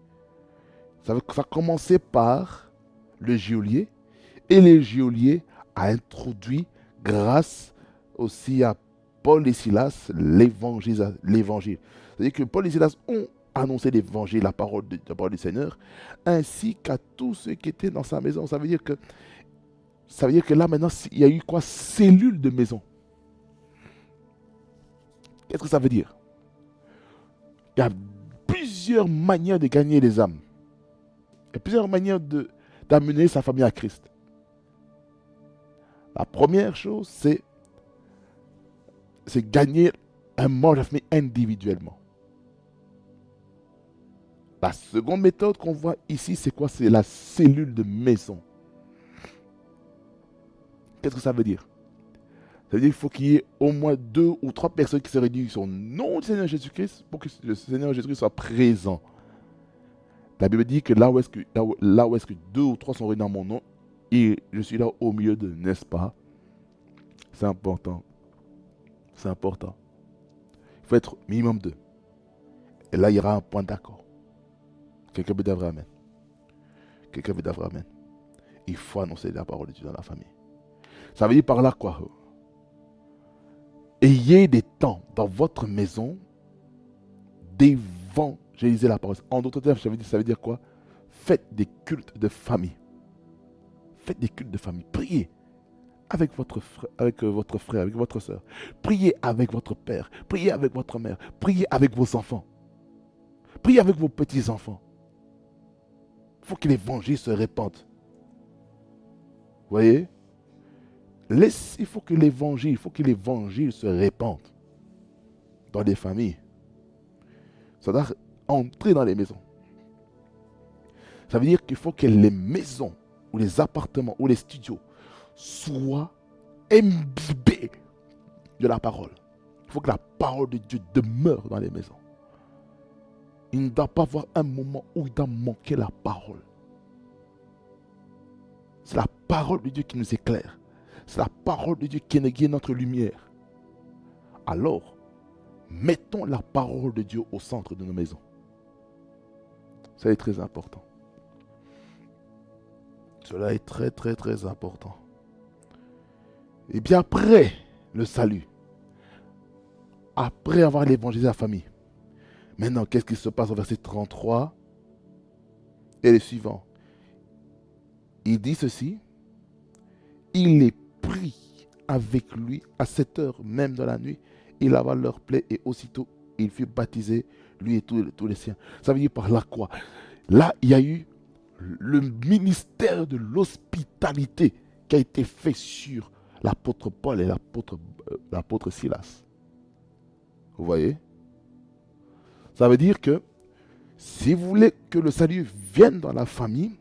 Ça a commencé par le geôlier. Et le geôlier a introduit, grâce aussi à Paul et Silas, l'évangile. C'est-à-dire que Paul et Silas ont annoncé l'évangile, la parole du Seigneur, ainsi qu'à tous ceux qui étaient dans sa maison. Ça veut dire que là maintenant, il y a eu quoi? Cellule de maison. Qu'est-ce que ça veut dire? Il y a plusieurs manières de gagner les âmes. Il y a plusieurs manières d'amener sa famille à Christ. La première chose, c'est gagner un membre de la famille individuellement. La seconde méthode qu'on voit ici, c'est quoi? C'est la cellule de maison. Qu'est-ce que ça veut dire? Ça veut dire qu'il faut qu'il y ait au moins 2 ou 3 personnes qui se réunissent au nom du Seigneur Jésus-Christ pour que le Seigneur Jésus-Christ soit présent. La Bible dit que là où est-ce que 2 ou 3 sont réunis dans mon nom, et je suis là au milieu d'eux, n'est-ce pas? C'est important. C'est important. Il faut être minimum 2. Et là, il y aura un point d'accord. Quelqu'un veut dire Amen. Quelqu'un veut dire Amen. Il faut annoncer la parole de Dieu dans la famille. Ça veut dire par là quoi? Ayez des temps dans votre maison d'évangéliser la parole. En d'autres termes, ça veut dire quoi? Faites des cultes de famille. Faites des cultes de famille. Priez avec votre frère, avec votre soeur. Priez avec votre père. Priez avec votre mère. Priez avec vos enfants. Priez avec vos petits-enfants. Il faut que l'évangile se répande. Vous voyez? Il faut que l'évangile se répande dans les familles. Ça doit entrer dans les maisons. Ça veut dire qu'il faut que les maisons, ou les appartements, ou les studios soient imbibés de la parole. Il faut que la parole de Dieu demeure dans les maisons. Il ne doit pas y avoir un moment où il doit manquer la parole. C'est la parole de Dieu qui nous éclaire. C'est la parole de Dieu qui est notre lumière. Alors, mettons la parole de Dieu au centre de nos maisons. Ça est très important. Cela est très, très, très important. Et bien après le salut, après avoir évangélisé la famille, maintenant, qu'est-ce qui se passe au verset 33 et les suivants? Il dit ceci: il est pris avec lui à cette heure même de la nuit. Il lava leurs plaies et aussitôt il fut baptisé, lui et tous les siens. Ça veut dire par là quoi? Là, il y a eu le ministère de l'hospitalité qui a été fait sur l'apôtre Paul et l'apôtre Silas. Vous voyez? Ça veut dire que si vous voulez que le salut vienne dans la famille,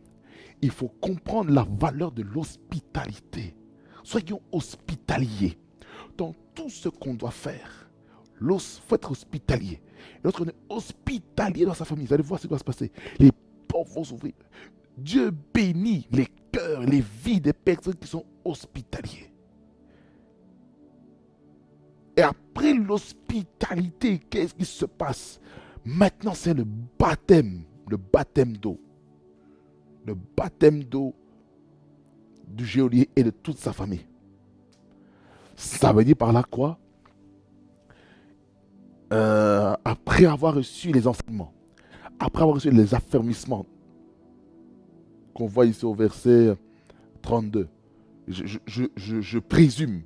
il faut comprendre la valeur de l'hospitalité. Soyons hospitaliers dans tout ce qu'on doit faire. Il faut être hospitalier. Lorsqu'on est hospitalier dans sa famille, vous allez voir ce qui va se passer. Les portes vont s'ouvrir. Dieu bénit les cœurs, les vies des personnes qui sont hospitaliers. Et après l'hospitalité, qu'est-ce qui se passe? Maintenant, c'est le baptême d'eau. Le baptême d'eau du geôlier et de toute sa famille. Ça veut dire par là quoi? Après avoir reçu les enseignements, après avoir reçu les affermissements qu'on voit ici au verset 32, je présume,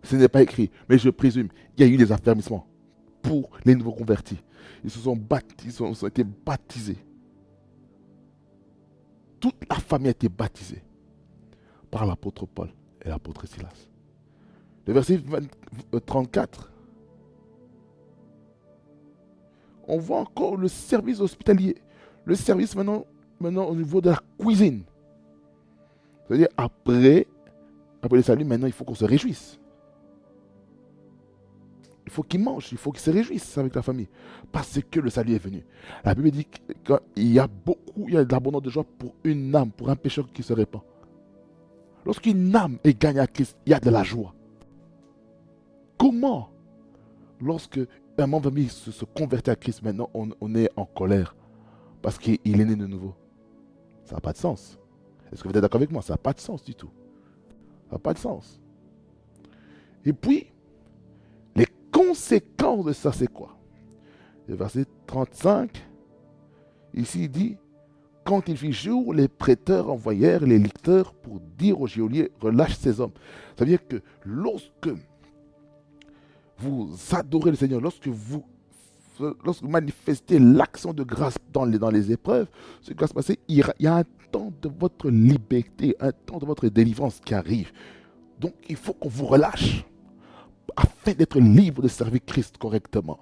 ce n'est pas écrit, mais je présume qu'il y a eu des affermissements pour les nouveaux convertis. Ils se sont baptisés, ils ont été baptisés. Toute la famille a été baptisée par l'apôtre Paul et l'apôtre Silas. Le verset 34, on voit encore le service hospitalier. Le service maintenant au niveau de la cuisine. C'est-à-dire après le salut, maintenant il faut qu'on se réjouisse. Il faut qu'ils mangent, il faut qu'ils se réjouissent avec la famille. Parce que le salut est venu. La Bible dit qu'il y a de l'abondance de joie pour une âme, pour un pécheur qui se répand. Lorsqu'une âme est gagnée à Christ, il y a de la joie. Comment? Lorsque un membre de famille se convertit à Christ, maintenant on est en colère parce qu'il est né de nouveau. Ça n'a pas de sens. Est-ce que vous êtes d'accord avec moi? Ça n'a pas de sens du tout. Ça n'a pas de sens. Et puis, les conséquences de ça, c'est quoi? Le verset 35, ici il dit: quand il fit jour, les prêteurs envoyèrent les licteurs pour dire au geôlier: relâche ces hommes. Ça veut dire que lorsque vous adorez le Seigneur, lorsque vous manifestez l'action de grâce dans les épreuves, ce qui va se passer, il y a un temps de votre liberté, un temps de votre délivrance qui arrive. Donc il faut qu'on vous relâche afin d'être libre de servir Christ correctement.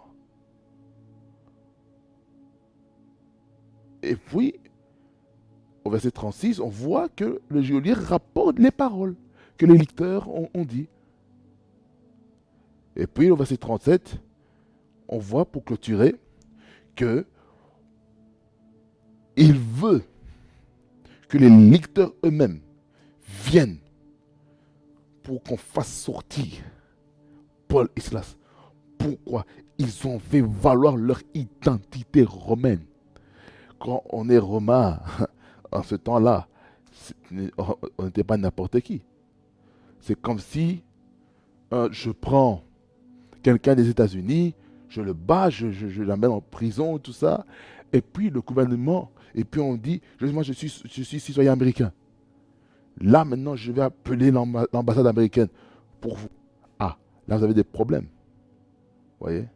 Et puis, au verset 36, on voit que le geôlier rapporte les paroles que les lecteurs ont dit. Et puis, au verset 37, on voit, pour clôturer, que il veut que les lecteurs eux-mêmes viennent pour qu'on fasse sortir Paul et Silas. Pourquoi? Ils ont fait valoir leur identité romaine. Quand on est romain, en ce temps-là, on n'était pas n'importe qui. C'est comme si je prends quelqu'un des États-Unis, je le bats, je l'amène en prison, tout ça, et puis le gouvernement, et puis on dit, moi je suis citoyen américain. Là maintenant, je vais appeler l'ambassade américaine pour vous. Ah, là vous avez des problèmes. Voyez?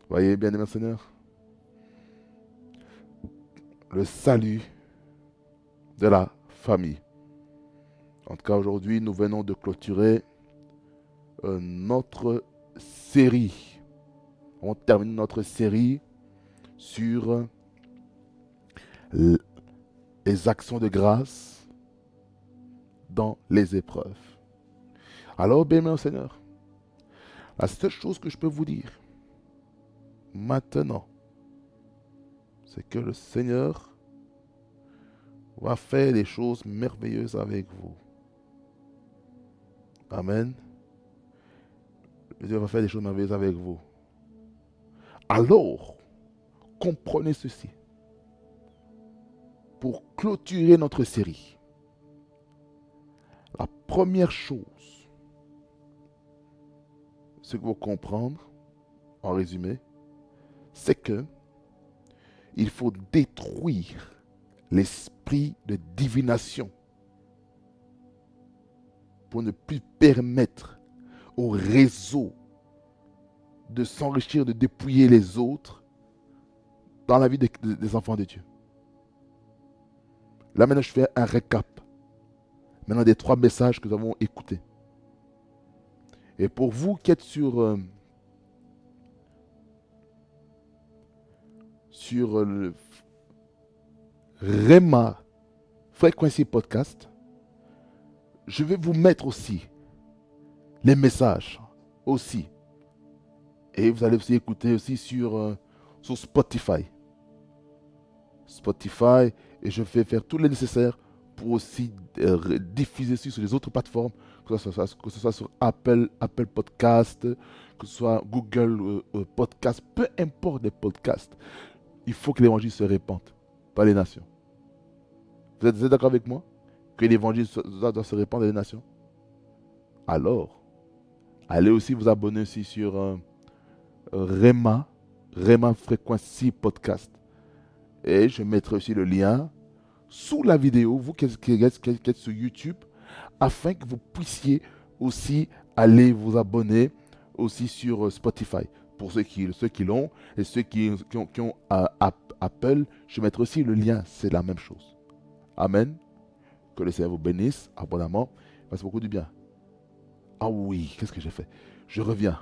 Voyez, bien aimés Seigneur, le salut de la famille. En tout cas, aujourd'hui, nous venons de clôturer notre série. On termine notre série sur les actions de grâce dans les épreuves. Alors, bien, Seigneur, la seule chose que je peux vous dire maintenant, c'est que le Seigneur va faire des choses merveilleuses avec vous. Amen. Le Dieu va faire des choses merveilleuses avec vous. Alors, comprenez ceci. Pour clôturer notre série, la première chose, ce qu'il faut comprendre, en résumé, c'est que il faut détruire l'esprit de divination pour ne plus permettre au réseau de s'enrichir, de dépouiller les autres dans la vie des enfants de Dieu. Là maintenant, je fais un récap. Maintenant, des 3 messages que nous avons écoutés. Et pour vous qui êtes sur le Rema Frequency Podcast, je vais vous mettre aussi les messages aussi. Et vous allez aussi écouter aussi sur Spotify. Spotify, et je vais faire tout le nécessaire pour aussi diffuser sur les autres plateformes, que ce soit sur Apple Podcast, que ce soit Google Podcast, peu importe les podcasts. Il faut que l'évangile se répande par les nations. Vous êtes d'accord avec moi? Que l'évangile doit se répandre dans les nations? Alors, allez aussi vous abonner aussi sur Rema Frequency Podcast. Et je mettrai aussi le lien sous la vidéo, vous qui êtes sur YouTube, afin que vous puissiez aussi aller vous abonner aussi sur Spotify. Pour ceux qui l'ont et ceux qui ont Apple, je mettrai aussi le lien, c'est la même chose. Amen. Que le Seigneur vous bénisse abondamment. Fasse beaucoup du bien. Ah oui, qu'est-ce que j'ai fait? Je reviens.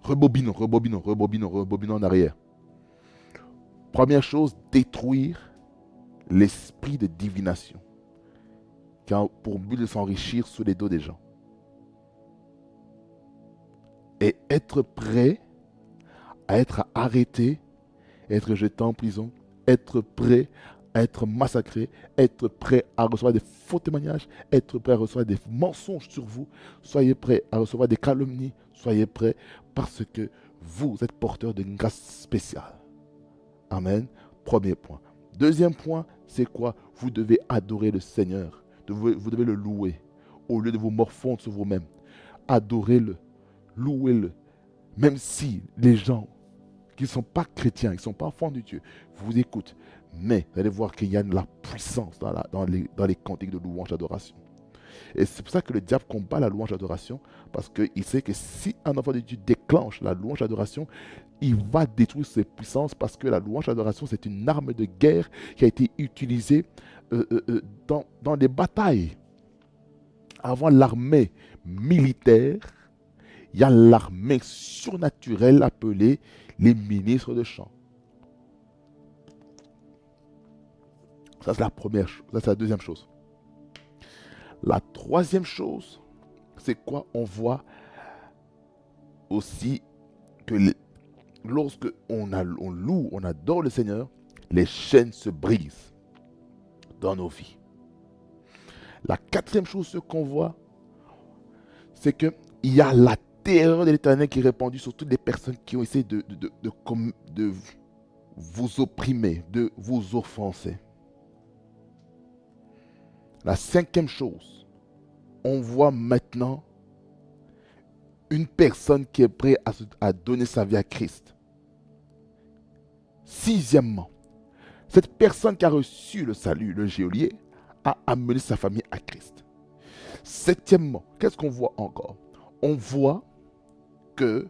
Rebobinons en arrière. Première chose, détruire l'esprit de divination qui a pour but de s'enrichir sous les dos des gens. Et être prêt à être arrêté, être jeté en prison, être prêt à être massacré, être prêt à recevoir des faux témoignages, être prêt à recevoir des mensonges sur vous, soyez prêt à recevoir des calomnies, soyez prêt parce que vous êtes porteur d'une grâce spéciale. Amen. Premier point. Deuxième point, c'est quoi? Vous devez adorer le Seigneur. Vous devez le louer au lieu de vous morfondre sur vous-même. Adorez-le. Louez-le. Même si les gens qui ne sont pas chrétiens, qui ne sont pas enfants de Dieu, vous écoutent. Mais vous allez voir qu'il y a de la puissance dans les cantiques de louange d'adoration. Et c'est pour ça que le diable combat la louange d'adoration, parce qu'il sait que si un enfant de Dieu déclenche la louange d'adoration, il va détruire ses puissances, parce que la louange d'adoration, c'est une arme de guerre qui a été utilisée dans des batailles. Avant l'armée militaire, il y a l'armée surnaturelle appelée les ministres de chant. Ça, c'est la première chose. Ça, c'est la deuxième chose. La troisième chose, c'est quoi? On voit aussi que lorsque on loue, on adore le Seigneur, les chaînes se brisent dans nos vies. La quatrième chose, ce qu'on voit, c'est qu'il y a la terreur de l'Éternel qui est répandue sur toutes les personnes qui ont essayé de vous opprimer, de vous offenser. La cinquième chose, on voit maintenant une personne qui est prête à donner sa vie à Christ. Sixièmement, cette personne qui a reçu le salut, le geôlier, a amené sa famille à Christ. Septièmement, qu'est-ce qu'on voit encore? On voit que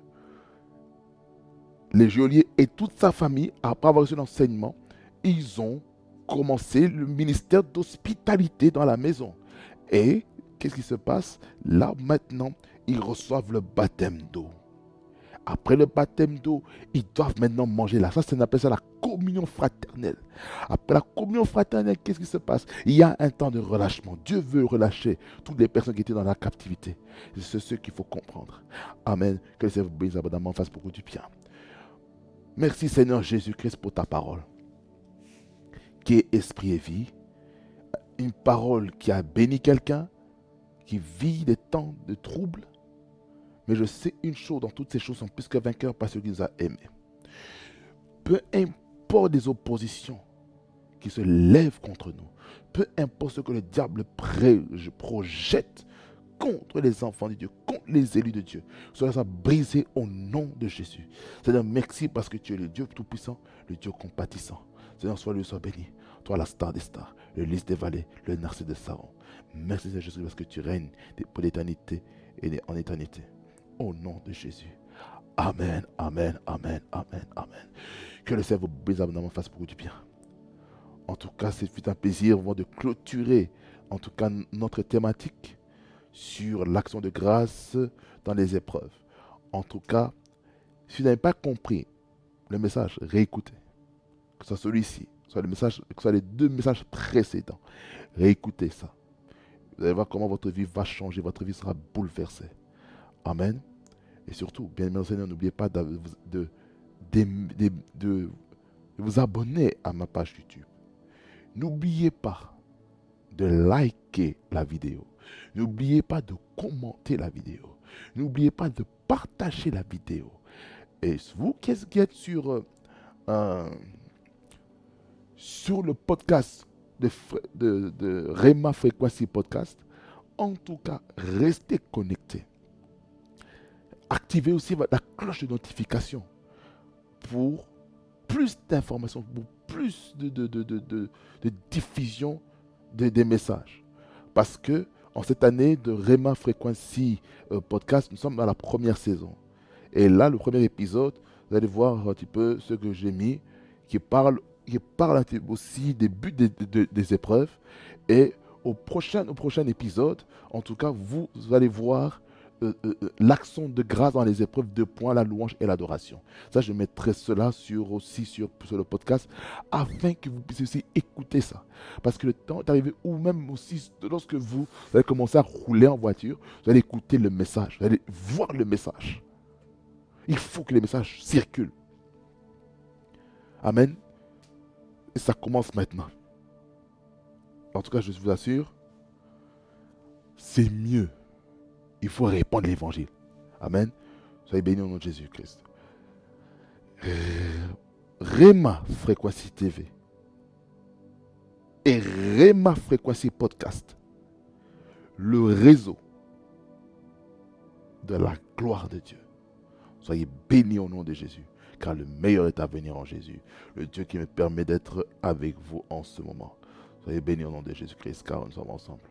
le geôlier et toute sa famille, après avoir reçu l'enseignement, ils ont commencé le ministère d'hospitalité dans la maison. Et qu'est-ce qui se passe? Là, maintenant, ils reçoivent le baptême d'eau. Après le baptême d'eau, ils doivent maintenant manger là. Ça, on appelle ça la communion fraternelle. Après la communion fraternelle, qu'est-ce qui se passe? Il y a un temps de relâchement. Dieu veut relâcher toutes les personnes qui étaient dans la captivité. C'est ce qu'il faut comprendre. Amen. Que le Seigneur vous bénisse abondamment, fasse beaucoup du bien. Merci Seigneur Jésus-Christ pour ta parole, qui est esprit et vie. Une parole qui a béni quelqu'un, qui vit des temps de troubles. Mais je sais une chose, dans toutes ces choses sont plus que vainqueurs par celui qui nous a aimés. Peu importe les oppositions qui se lèvent contre nous, peu importe ce que le diable projette contre les enfants de Dieu, contre les élus de Dieu, cela soit brisé au nom de Jésus. Seigneur, merci parce que tu es le Dieu tout-puissant, le Dieu compatissant. Seigneur, sois béni. Toi, la star des stars, le lys des vallées, le narcisse de Saron. Merci Seigneur Jésus parce que tu règnes pour l'éternité et en éternité. Au nom de Jésus. Amen, amen, amen, amen, amen. Que le Seigneur vous bénisse abondamment, fasse beaucoup du bien. En tout cas, c'est un plaisir de clôturer, en tout cas, notre thématique sur l'action de grâce dans les épreuves. En tout cas, si vous n'avez pas compris le message, réécoutez. Que ce soit celui-ci, que ce soit les deux messages précédents. Réécoutez ça. Vous allez voir comment votre vie va changer, votre vie sera bouleversée. Amen. Et surtout, bien aimé Seigneur, n'oubliez pas de vous abonner à ma page YouTube. N'oubliez pas de liker la vidéo. N'oubliez pas de commenter la vidéo. N'oubliez pas de partager la vidéo. Et vous qui êtes sur le podcast de Rema Frequency Podcast, en tout cas, restez connectés. Activez aussi la cloche de notification pour plus d'informations, pour plus de diffusion des messages. Parce que en cette année de Rema Frequency Podcast, nous sommes dans la première saison. Et là, le premier épisode, vous allez voir un petit peu ce que j'ai mis, qui parle aussi des buts des épreuves. Et au prochain épisode, en tout cas, vous allez voir l'action de grâce dans les épreuves, la louange et l'adoration. Ça, je mettrai cela sur le podcast afin que vous puissiez aussi écouter ça. Parce que le temps est arrivé, ou même aussi lorsque vous allez commencer à rouler en voiture, vous allez écouter le message, vous allez voir le message. Il faut que les messages circulent. Amen. Et ça commence maintenant. En tout cas, je vous assure, c'est mieux. Il faut répandre l'évangile. Amen. Soyez bénis au nom de Jésus-Christ. Rema Frequency TV et Rema Frequency Podcast, le réseau de la gloire de Dieu. Soyez bénis au nom de Jésus, car le meilleur est à venir en Jésus, le Dieu qui me permet d'être avec vous en ce moment. Soyez bénis au nom de Jésus-Christ, car nous sommes ensemble.